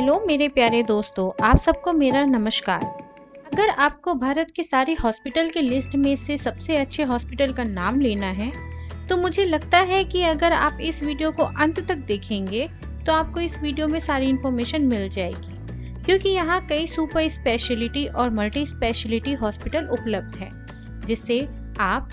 Hello मेरे प्यारे दोस्तों, आप सबको मेरा नमस्कार। अगर आपको भारत के सारे हॉस्पिटल के लिस्ट में से सबसे अच्छे हॉस्पिटल का नाम लेना है, तो मुझे लगता है कि अगर आप इस वीडियो को अंत तक देखेंगे, तो आपको इस वीडियो में सारी इन्फॉर्मेशन मिल जाएगी, क्योंकि यहाँ कई सुपर स्पेशलिटी और मल्टी स्पेशलिटी हॉस्पिटल उपलब्ध है, जिससे आप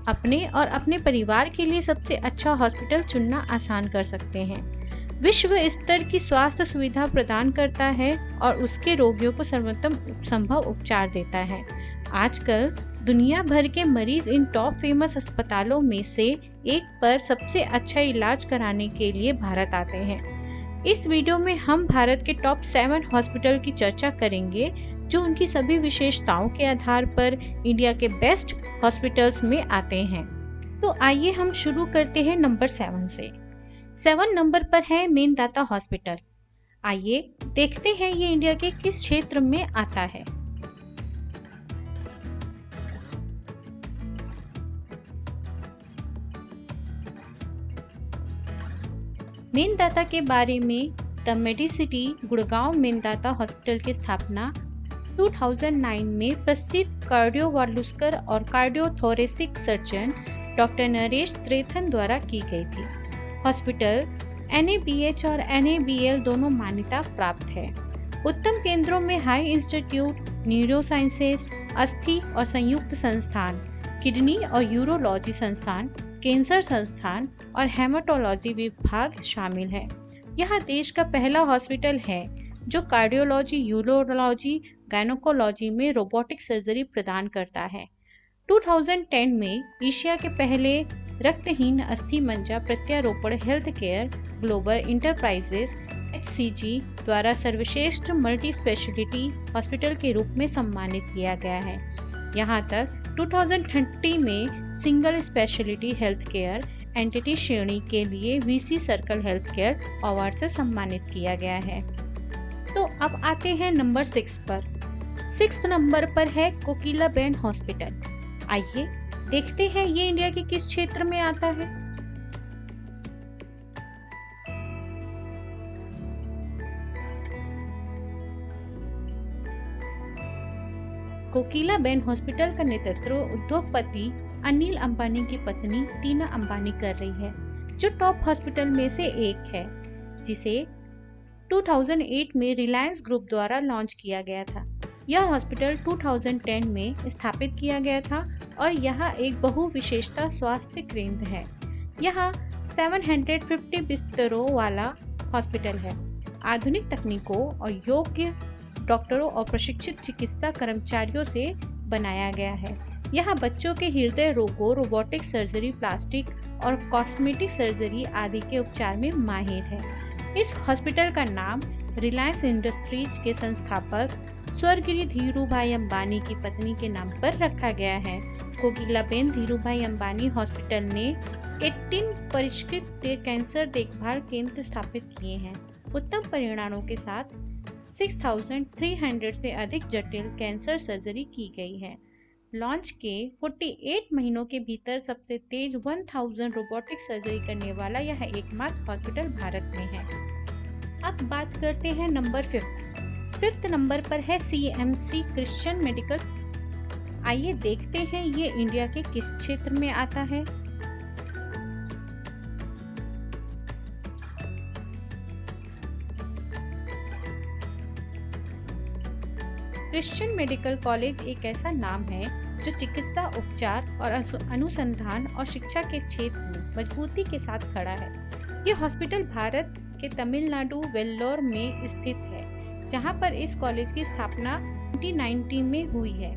अपने और अपने परिवार के लिए सबसे अच्छा हॉस्पिटल चुनना आसान कर सकते हैं। विश्व स्तर की स्वास्थ्य सुविधा प्रदान करता है और उसके रोगियों को सर्वोत्तम संभव उपचार देता है। आजकल दुनिया भर के मरीज इन टॉप फेमस अस्पतालों में से एक पर सबसे अच्छा इलाज कराने के लिए भारत आते हैं। इस वीडियो में हम भारत के टॉप 7 हॉस्पिटल की चर्चा करेंगे, जो उनकी सभी विशेषताओं के आधार पर इंडिया के बेस्ट हॉस्पिटल्स में आते हैं। तो आइए हम शुरू करते हैं नंबर 7 से। 7 नंबर पर है मेदांता हॉस्पिटल। आइए देखते हैं ये इंडिया के किस क्षेत्र में आता है। मेदांता के बारे में the Medicity Gurgaon Medanta hospital की स्थापना 2009 में प्रसिद्ध कार्डियोवास्कुलर और कार्डियोथोरेसिक सर्जन डॉक्टर नरेश त्रेथन द्वारा की गई थी। हॉस्पिटल NABH और NABL दोनों मान्यता प्राप्त है। उत्तम केंद्रों में हाई इंस्टीट्यूट, न्यूरो साइंसेस, अस्थि और संयुक्त संस्थान, किडनी और यूरोलॉजी संस्थान, कैंसर संस्थान और हेमाटोलॉजी विभाग शामिल है। यह देश का पहला हॉस्पिटल है जो कार्डियोलॉजी, यूरोलॉजी, गायनोकोलॉजी में रोबोटिक सर्जरी प्रदान करता है। 2010 में एशिया के पहले रक्तहीन अस्थि मज्जा प्रत्यारोपण health care global enterprises HCG द्वारा सर्वश्रेष्ठ मल्टी स्पेशलिटी हॉस्पिटल के रूप में सम्मानित किया गया है। यहाँ तक 2030 में single speciality health care entity श्रेणी के लिए VC circle health care award से सम्मानित किया गया है। तो अब आते हैं नंबर 6 पर। 6 नंबर पर है कोकिलाबेन हॉस्पिटल। आइए देखते हैं ये इंडिया के किस क्षेत्र में आता है। कोकिलाबेन हॉस्पिटल का नेतृत्व उद्योगपति अनिल अंबानी की पत्नी टीना अंबानी कर रही है, जो टॉप हॉस्पिटल में से एक है, जिसे 2008 में रिलायंस ग्रुप द्वारा लॉन्च किया गया था। यह हॉस्पिटल 2010 में स्थापित किया गया था और यह एक बहु विशेषता स्वास्थ्य केंद्र है। यह 750 बिस्तरों वाला हॉस्पिटल है। आधुनिक तकनीकों और योग्य डॉक्टरों और प्रशिक्षित चिकित्सा कर्मचारियों से बनाया गया है। यहाँ बच्चों के हृदय रोगों, रोबोटिक सर्जरी, प्लास्टिक और कॉस्मेटिक सर्जरी आदि के उपचार में माहिर है। इस हॉस्पिटल का नाम रिलायंस इंडस्ट्रीज के संस्थापक स्वर्गीय धीरूभाई अंबानी की पत्नी के नाम पर रखा गया है। कोकिलाबेन धीरूभाई अंबानी हॉस्पिटल ने 18 परिष्कृत कैंसर देखभाल केंद्र स्थापित किए हैं। उत्तम परिणामों के साथ 6300 से अधिक जटिल कैंसर सर्जरी की गई है। लॉन्च के 48 महीनों के भीतर सबसे तेज 1000 रोबोटिक सर्जरी करने वाला यह एकमात्र हॉस्पिटल भारत में है। अब बात करते हैं नंबर 5 नंबर पर है CMC क्रिश्चियन मेडिकल। आइए देखते हैं ये इंडिया के किस क्षेत्र में आता है। क्रिश्चियन मेडिकल कॉलेज एक ऐसा नाम है जो चिकित्सा, उपचार और अनुसंधान और शिक्षा के क्षेत्र में मजबूती के साथ खड़ा है। यह हॉस्पिटल भारत के तमिलनाडु वेल्लोर में स्थित है, जहां पर इस कॉलेज की स्थापना 2019 में हुई है,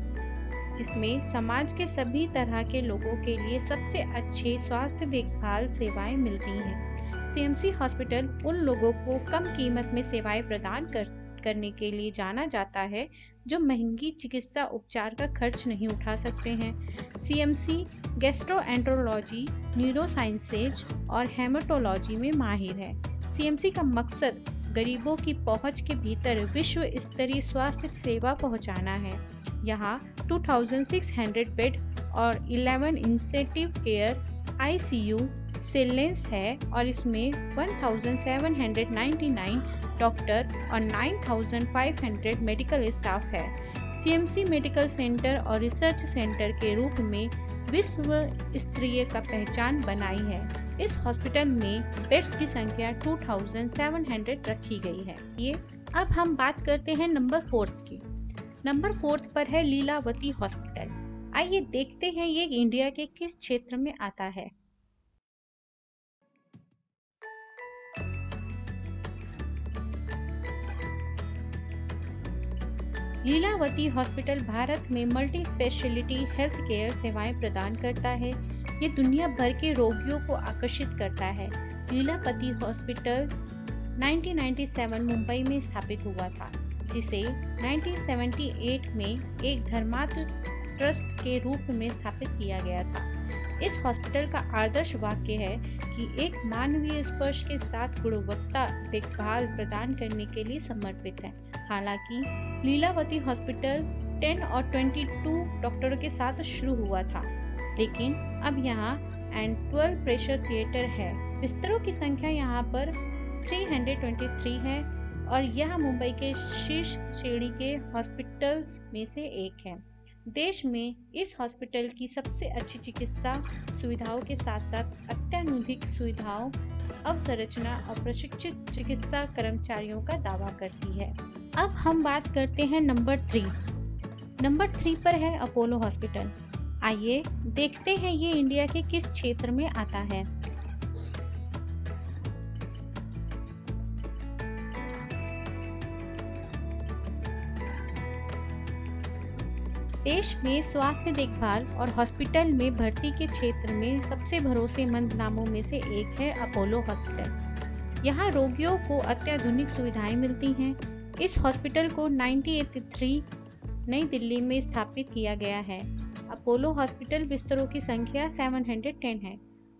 जिसमें समाज के सभी तरह के लोगों के लिए सबसे अच्छे स्वास्थ्य देखभाल सेवाएं मिलती हैं। CMC हॉस्पिटल उन लोगों को कम कीमत में सेवाएं प्रदान करने के लिए जाना जाता है जो महंगी चिकित्सा उपचार का खर्च नहीं उठा सकते हैं। CMC गैस्ट्रोएंट्रोलॉजी, न्यूरोसाइंसेज और हेमाटोलॉजी में माहिर है। CMC का मकसद गरीबों की पहुंच के भीतर विश्व स्तरीय स्वास्थ्य सेवा पहुंचाना है। यहाँ 2600 बेड और 11 इंटेंसिव केयर ICU सिलेंस है और इसमें 1799 डॉक्टर और 9,500 मेडिकल स्टाफ है। सीएमसी मेडिकल सेंटर और रिसर्च सेंटर के रूप में विश्व स्तरीय का पहचान बनाई है। इस हॉस्पिटल में बेड्स की संख्या 2,700 रखी गई है। ये अब हम बात करते हैं नंबर 4 की। नंबर 4 पर है लीलावती हॉस्पिटल। आइए देखते हैं ये इंडिया के किस क्षेत्र में आता है। लीलावती हॉस्पिटल भारत में मल्टी स्पेशलिटी हेल्थ केयर सेवाएं प्रदान करता है। ये दुनिया भर के रोगियों को आकर्षित करता है। लीलावती हॉस्पिटल 1997 मुंबई में स्थापित हुआ था, जिसे 1978 में एक धर्मार्थ ट्रस्ट के रूप में स्थापित किया गया था। इस हॉस्पिटल का आदर्श वाक्य है कि एक मानवीय स्पर्श के साथ गुणवत्ता देखभाल प्रदान करने के लिए समर्पित है। हालांकि लीलावती हॉस्पिटल 10 और 22 डॉक्टरों के साथ शुरू हुआ था, लेकिन अब यहाँ 12 प्रेशर थिएटर है। बिस्तरों की संख्या यहाँ पर 323 है और यह मुंबई के शीर्ष श्रेणी के हॉस्पिटल्स में से एक है। देश में इस हॉस्पिटल की सबसे अच्छी चिकित्सा सुविधाओं के साथ साथ अत्याधुनिक सुविधाओं, अवसंरचना और प्रशिक्षित चिकित्सा कर्मचारियों का दावा करती है। अब हम बात करते हैं नंबर 3। नंबर 3 पर है अपोलो हॉस्पिटल। आइए देखते हैं ये इंडिया के किस क्षेत्र में आता है। देश में स्वास्थ्य देखभाल और हॉस्पिटल में भर्ती के क्षेत्र में सबसे भरोसेमंद नामों में से एक है अपोलो हॉस्पिटल। यहाँ रोगियों को अत्याधुनिक सुविधाएं मिलती हैं। इस हॉस्पिटल को 1983 नई दिल्ली में स्थापित किया गया है। अपोलो हॉस्पिटल बिस्तरों की संख्या 710 है।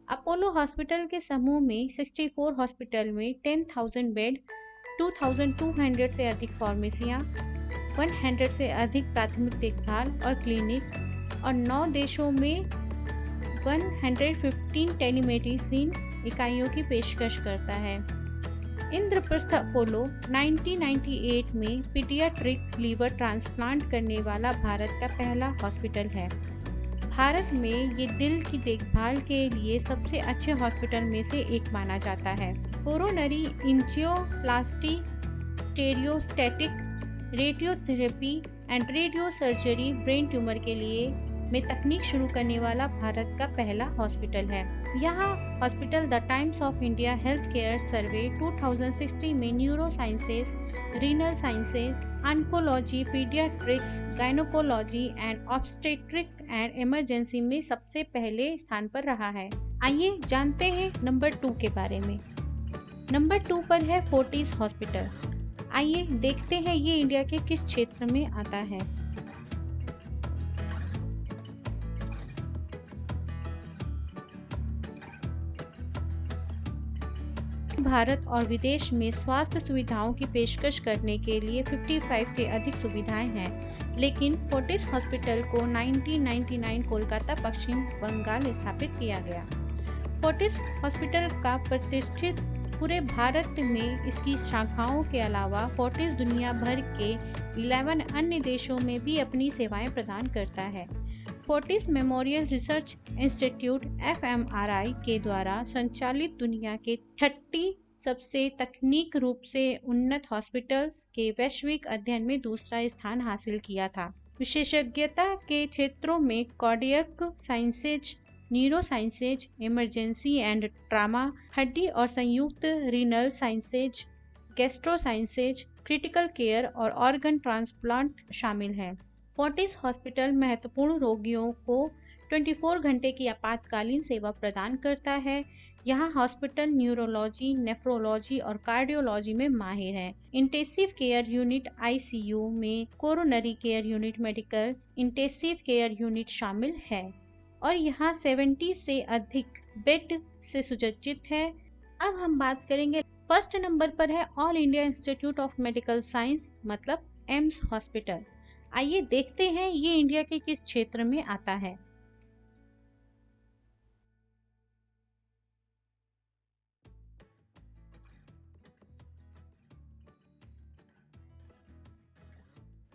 अपोलो हॉस्पिटल के समूह में 64 हॉस्पिटल में 10,000 बेड, 2,200 से अधिक फार्मेसियाँ, 100 से अधिक प्राथमिक देखभाल और क्लिनिक और 9 देशों में 115 टेलीमेडिसिन इकाइयों की पेशकश करता है। इंद्रप्रस्थ अपोलो 1998 में पीडियाट्रिक लीवर ट्रांसप्लांट करने वाला भारत का पहला हॉस्पिटल है। भारत में ये दिल की देखभाल के लिए सबसे अच्छे हॉस्पिटल में से एक माना जाता है। Coronary angioplasty, stereotactic radiotherapy and radio surgery brain tumour के लिए में तकनीक शुरू करने वाला भारत का पहला हॉस्पिटल है। यहाँ hospital the Times of India health care survey 2060 में neuro sciences, renal sciences, oncology, paediatrics, gynaecology and obstetric and emergency में सबसे पहले स्थान पर रहा है। आइए जानते हैं नंबर 2 के बारे में। नंबर 2 पर है फोर्टिस हॉस्पिटल। आइए देखते हैं ये इंडिया के किस क्षेत्र में आता है। भारत और विदेश में स्वास्थ्य सुविधाओं की पेशकश करने के लिए 55 से अधिक सुविधाएं हैं, लेकिन फोर्टिस हॉस्पिटल को 1999 कोलकाता, पश्चिम बंगाल स्थापित किया गया। फोर्टिस हॉस्पिटल का प्रतिष्ठित पूरे भारत में इसकी शाखाओं के अलावा फोर्टिस दुनिया भर के 11 अन्य देशों में भी अपनी सेवाएं प्रदान करता है। Fortis memorial research institute FMRI के द्वारा संचालित दुनिया के 30 सबसे तकनीक रूप से उन्नत हॉस्पिटल्स के वैश्विक अध्ययन में दूसरा स्थान हासिल किया था। विशेषज्ञता के क्षेत्रों में cardiac sciences, neuro sciences, emergency and trauma, हड्डी और संयुक्त renal sciences, gastro sciences, critical care और ऑर्गन ट्रांसप्लांट शामिल हैं। फोर्टिस हॉस्पिटल महत्वपूर्ण रोगियों को 24 घंटे की आपातकालीन सेवा प्रदान करता है। यहाँ हॉस्पिटल न्यूरोलॉजी, नेफ्रोलॉजी और कार्डियोलॉजी में माहिर है। इंटेंसिव केयर यूनिट ICU में coronary care unit, medical intensive care unit शामिल है और यहाँ 70 से अधिक बेड से सुसज्जित है। अब हम बात करेंगे, फर्स्ट नंबर पर है all India institute of medical science मतलब एम्स हॉस्पिटल। आइए देखते हैं ये इंडिया के किस क्षेत्र में आता है।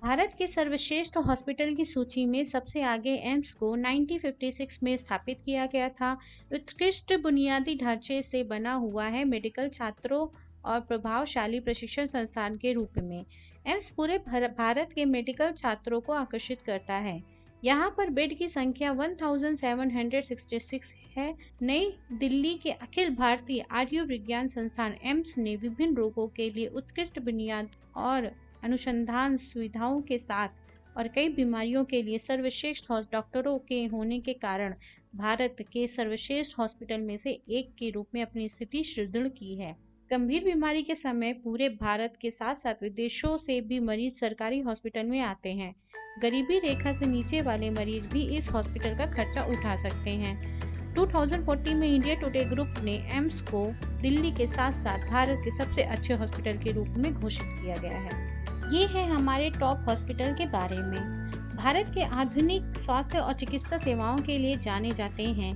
भारत के सर्वश्रेष्ठ हॉस्पिटल की सूची में सबसे आगे एम्स को 1956 में स्थापित किया गया था। उत्कृष्ट बुनियादी ढांचे से बना हुआ है मेडिकल छात्रों और प्रभावशाली प्रशिक्षण संस्थान के रूप में। एम्स पूरे भारत के मेडिकल छात्रों को आकर्षित करता है। यहाँ पर बेड की संख्या 1766 है। नई दिल्ली के अखिल भारतीय आयुर्विज्ञान संस्थान एम्स ने विभिन्न रोगों के लिए उत्कृष्ट बुनियाद और अनुसंधान सुविधाओं के साथ और कई बीमारियों के लिए सर्वश्रेष्ठ डॉक्टरों के होने के कारण भारत के सर्वश्रेष्ठ हॉस्पिटल में से एक के रूप में अपनी स्थिति सुदृढ़ की है। गंभीर बीमारी के समय पूरे भारत के साथ साथ विदेशों से भी मरीज सरकारी हॉस्पिटल में आते हैं। गरीबी रेखा से नीचे वाले मरीज भी इस हॉस्पिटल का खर्चा उठा सकते हैं। 2014 में इंडिया टुडे ग्रुप ने एम्स को दिल्ली के साथ साथ भारत के सबसे अच्छे हॉस्पिटल के रूप में घोषित किया गया है। ये है हमारे टॉप हॉस्पिटल के बारे में। भारत के आधुनिक स्वास्थ्य और चिकित्सा सेवाओं के लिए जाने जाते हैं।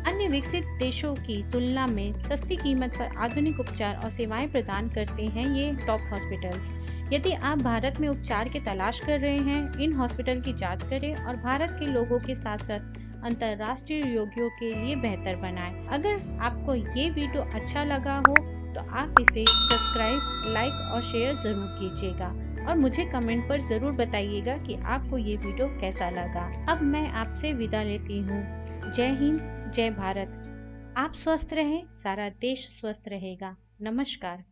अन्य विकसित देशों की तुलना में सस्ती कीमत पर आधुनिक उपचार और सेवाएं प्रदान करते हैं ये टॉप हॉस्पिटल्स। यदि आप भारत में उपचार की तलाश कर रहे हैं, इन हॉस्पिटल की जांच करें और भारत के लोगों के साथ साथ अंतर्राष्ट्रीय रोगियों के लिए बेहतर बनाएं। अगर आपको ये वीडियो अच्छा लगा हो तो आप इसे सब्सक्राइब, लाइक और शेयर जरूर कीजिएगा और मुझे कमेंट पर जरूर बताइएगा कि आपको ये वीडियो कैसा लगा। अब मैं आपसे विदा लेती हूँ। जय हिंद, जय भारत। आप स्वस्थ रहें, सारा देश स्वस्थ रहेगा। नमस्कार।